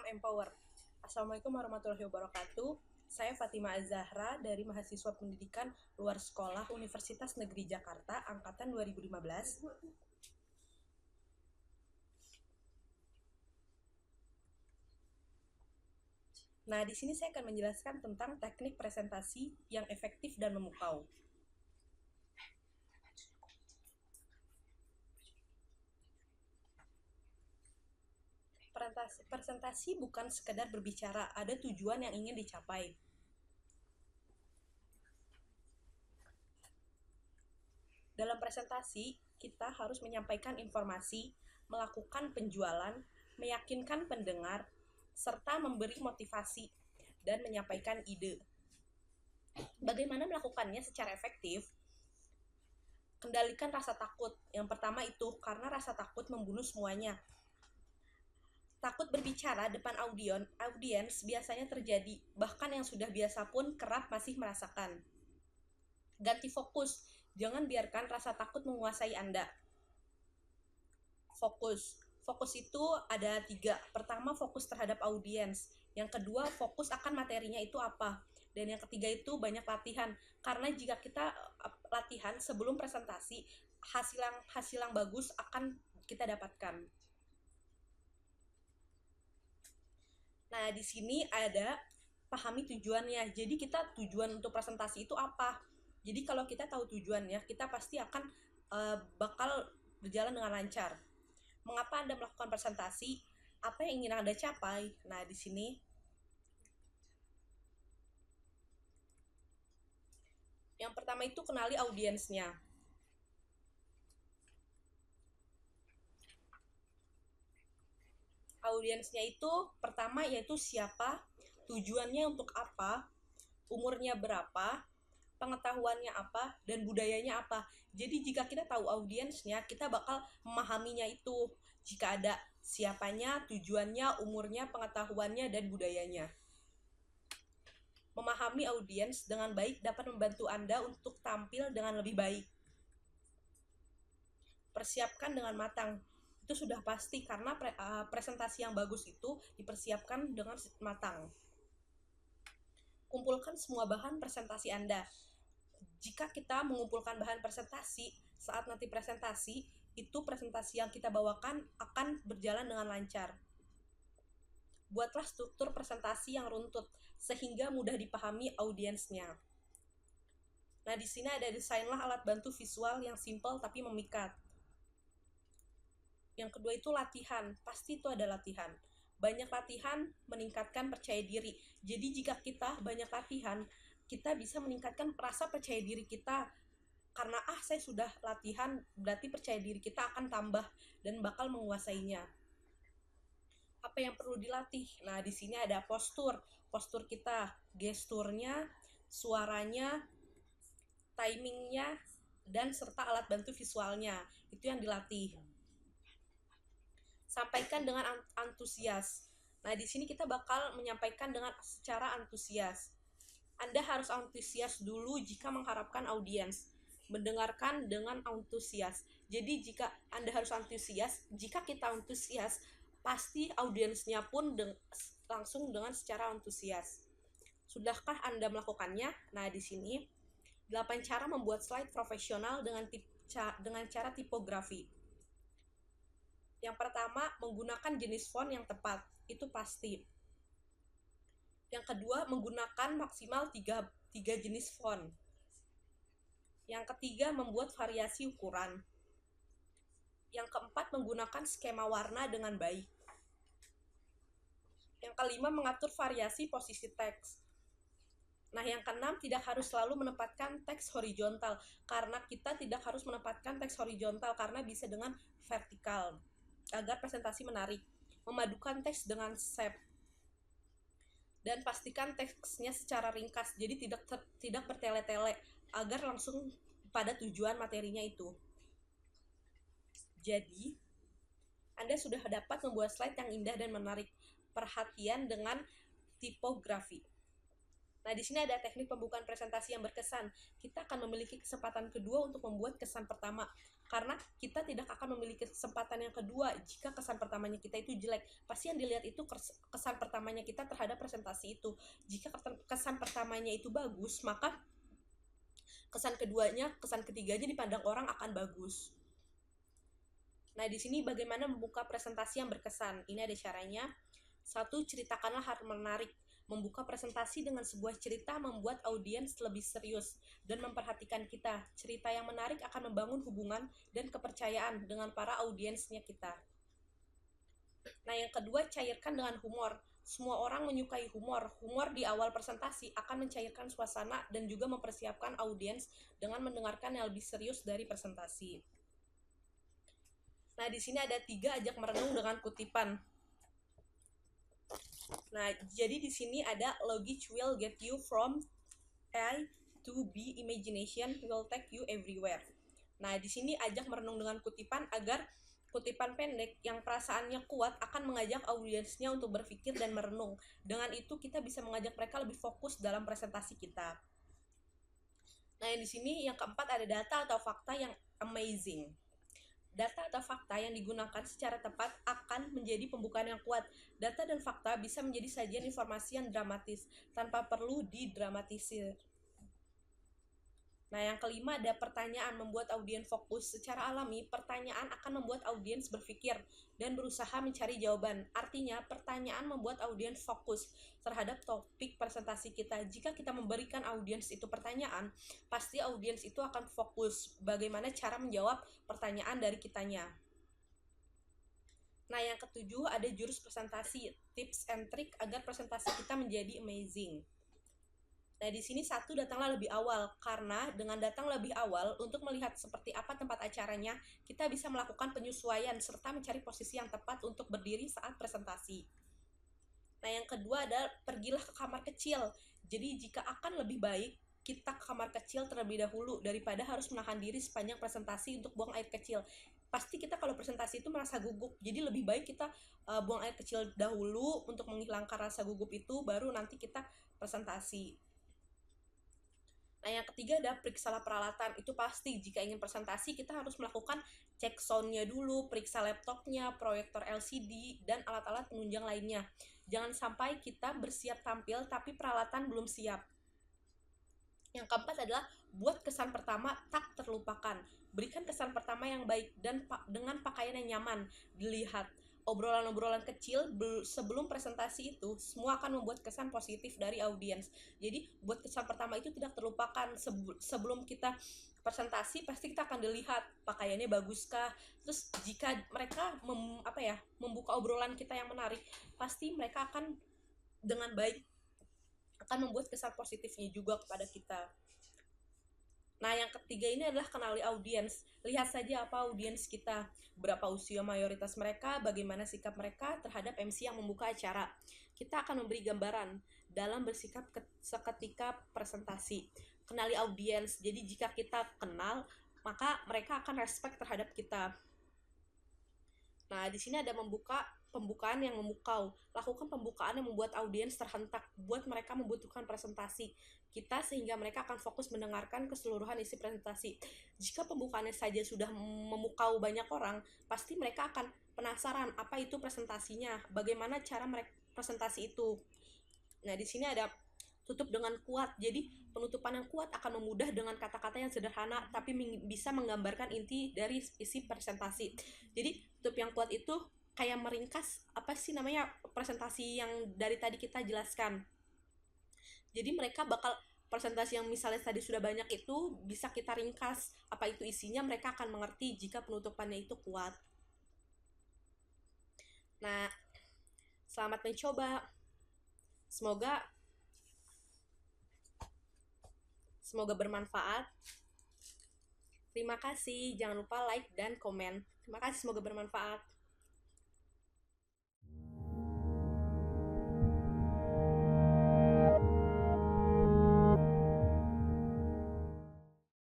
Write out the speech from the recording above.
Empower. Assalamualaikum warahmatullahi wabarakatuh. Saya Fatima Az-Zahra dari mahasiswa pendidikan luar sekolah Universitas Negeri Jakarta angkatan 2015. Nah, di sini saya akan menjelaskan tentang teknik presentasi yang efektif dan memukau. Presentasi bukan sekedar berbicara, ada tujuan yang ingin dicapai. Dalam presentasi, kita harus menyampaikan informasi, melakukan penjualan, meyakinkan pendengar, serta memberi motivasi dan menyampaikan ide. Bagaimana melakukannya secara efektif? Kendalikan rasa takut. Yang pertama itu, karena rasa takut membunuh semuanya. Takut berbicara depan audiens biasanya terjadi, bahkan yang sudah biasa pun kerap masih merasakan. Ganti fokus, jangan biarkan rasa takut menguasai Anda. Fokus itu ada 3. Pertama, fokus terhadap audiens. Yang kedua, fokus akan materinya itu apa. Dan yang ketiga itu banyak latihan. Karena jika kita latihan sebelum presentasi, hasil yang bagus akan kita dapatkan. Nah, di sini ada pahami tujuannya. Jadi kita tujuan untuk presentasi itu apa? Jadi kalau kita tahu tujuannya, kita pasti akan bakal berjalan dengan lancar. Mengapa Anda melakukan presentasi? Apa yang ingin Anda capai? Nah, di sini yang pertama itu kenali audiensnya. Audiensnya itu pertama yaitu siapa, tujuannya untuk apa, umurnya berapa, pengetahuannya apa, dan budayanya apa. Jadi jika kita tahu audiensnya, kita bakal memahaminya itu. Jika ada siapanya, tujuannya, umurnya, pengetahuannya, dan budayanya. Memahami audiens dengan baik dapat membantu Anda untuk tampil dengan lebih baik. Persiapkan dengan matang. Itu sudah pasti karena presentasi yang bagus itu dipersiapkan dengan matang. Kumpulkan semua bahan presentasi Anda. Jika kita mengumpulkan bahan presentasi, saat nanti presentasi, itu presentasi yang kita bawakan akan berjalan dengan lancar. Buatlah struktur presentasi yang runtut, sehingga mudah dipahami audiensnya. Nah, di sini ada desainlah alat bantu visual yang simpel tapi memikat. Yang kedua itu latihan, pasti itu ada latihan. Banyak latihan meningkatkan percaya diri. Jadi jika kita banyak latihan, kita bisa meningkatkan rasa percaya diri kita. Karena saya sudah latihan, berarti percaya diri kita akan tambah dan bakal menguasainya. Apa yang perlu dilatih? Nah, di sini ada postur kita, gesturnya, suaranya, timingnya, dan serta alat bantu visualnya. Itu yang dilatih. Sampaikan dengan antusias. Nah, di sini kita bakal menyampaikan dengan secara antusias. Anda harus antusias dulu jika mengharapkan audiens. Mendengarkan dengan antusias. Jadi jika Anda harus antusias, jika kita antusias, pasti audiensnya pun langsung dengan secara antusias. Sudahkah Anda melakukannya? Nah, di sini 8 cara membuat slide profesional dengan cara tipografi. Yang pertama, menggunakan jenis font yang tepat. Itu pasti. Yang kedua, menggunakan maksimal 3 jenis font. Yang ketiga, membuat variasi ukuran. Yang keempat, menggunakan skema warna dengan baik. Yang kelima, mengatur variasi posisi teks. Nah, yang keenam, tidak harus selalu menempatkan teks horizontal, karena kita tidak harus menempatkan teks horizontal karena bisa dengan vertikal, agar presentasi menarik. Memadukan teks dengan shape. Dan pastikan teksnya secara ringkas, jadi tidak bertele-tele, agar langsung pada tujuan materinya itu. Jadi, Anda sudah dapat membuat slide yang indah dan menarik. Perhatian dengan tipografi. Nah, di sini ada teknik pembukaan presentasi yang berkesan. Kita akan memiliki kesempatan kedua untuk membuat kesan pertama. karena kita tidak akan memiliki kesempatan yang kedua jika kesan pertamanya kita itu jelek. Pasti yang dilihat itu kesan pertamanya kita terhadap presentasi itu. Jika kesan pertamanya itu bagus, maka kesan keduanya, kesan ketiganya dipandang orang akan bagus. Nah, di sini bagaimana membuka presentasi yang berkesan? Ini ada caranya. 1. Ceritakanlah hal menarik. Membuka presentasi dengan sebuah cerita membuat audiens lebih serius dan memperhatikan kita. Cerita yang menarik akan membangun hubungan dan kepercayaan dengan para audiensnya kita. Nah, yang kedua, cairkan dengan humor. Semua orang menyukai humor. Humor di awal presentasi akan mencairkan suasana dan juga mempersiapkan audiens dengan mendengarkan yang lebih serius dari presentasi. Nah, di sini ada 3 ajak merenung dengan kutipan. Nah, jadi di sini ada logic will get you from A to B, imagination will take you everywhere. Nah, di sini ajak merenung dengan kutipan agar kutipan pendek yang perasaannya kuat akan mengajak audiensnya untuk berpikir dan merenung. Dengan itu kita bisa mengajak mereka lebih fokus dalam presentasi kita. Nah, yang di sini yang keempat ada data atau fakta yang amazing. Data atau fakta yang digunakan secara tepat akan menjadi pembukaan yang kuat. Data dan fakta bisa menjadi sajian informasi yang dramatis tanpa perlu didramatisir. Nah, yang kelima ada pertanyaan membuat audiens fokus. Secara alami, pertanyaan akan membuat audiens berpikir dan berusaha mencari jawaban. Artinya, pertanyaan membuat audiens fokus terhadap topik presentasi kita. Jika kita memberikan audiens itu pertanyaan, pasti audiens itu akan fokus bagaimana cara menjawab pertanyaan dari kitanya. Nah, yang ketujuh ada jurus presentasi, tips and trick agar presentasi kita menjadi amazing. Nah, di sini 1, datanglah lebih awal, karena dengan datang lebih awal untuk melihat seperti apa tempat acaranya, kita bisa melakukan penyesuaian serta mencari posisi yang tepat untuk berdiri saat presentasi. Nah, yang kedua adalah pergilah ke kamar kecil. Jadi, jika akan lebih baik kita ke kamar kecil terlebih dahulu daripada harus menahan diri sepanjang presentasi untuk buang air kecil. Pasti kita kalau presentasi itu merasa gugup, jadi lebih baik kita buang air kecil dahulu untuk menghilangkan rasa gugup itu, baru nanti kita presentasi. Nah, yang ketiga ada periksalah peralatan. Itu pasti jika ingin presentasi kita harus melakukan cek sound-nya dulu, periksa laptopnya, proyektor LCD, dan alat-alat penunjang lainnya. Jangan sampai kita bersiap tampil tapi peralatan belum siap. Yang keempat adalah buat kesan pertama tak terlupakan. Berikan kesan pertama yang baik dan dengan pakaian yang nyaman dilihat. Obrolan-obrolan kecil sebelum presentasi itu semua akan membuat kesan positif dari audiens. Jadi buat kesan pertama itu tidak terlupakan. Sebelum kita presentasi pasti kita akan dilihat pakaiannya baguskah. Terus jika mereka membuka obrolan kita yang menarik, pasti mereka akan dengan baik akan membuat kesan positifnya juga kepada kita. Nah, yang ketiga ini adalah kenali audiens. Lihat saja apa audiens kita, berapa usia mayoritas mereka, bagaimana sikap mereka terhadap MC yang membuka acara. Kita akan memberi gambaran dalam bersikap seketika presentasi. Kenali audiens. Jadi jika kita kenal, maka mereka akan respect terhadap kita. Nah, di sini ada pembukaan yang memukau. Lakukan pembukaan yang membuat audiens terhentak, buat mereka membutuhkan presentasi kita sehingga mereka akan fokus mendengarkan keseluruhan isi presentasi. Jika pembukaannya saja sudah memukau banyak orang, pasti mereka akan penasaran apa itu presentasinya, bagaimana cara mereka presentasi itu. Nah, di sini ada tutup dengan kuat. Jadi penutupan yang kuat akan memudah dengan kata-kata yang sederhana tapi bisa menggambarkan inti dari isi presentasi. Jadi tutup yang kuat itu kayak meringkas apa sih namanya presentasi yang dari tadi kita jelaskan. Jadi mereka bakal presentasi yang misalnya tadi sudah banyak itu bisa kita ringkas apa itu isinya, mereka akan mengerti jika penutupannya itu kuat. Nah, selamat mencoba. Semoga bermanfaat. Terima kasih. Jangan lupa like dan komen. Terima kasih, semoga bermanfaat.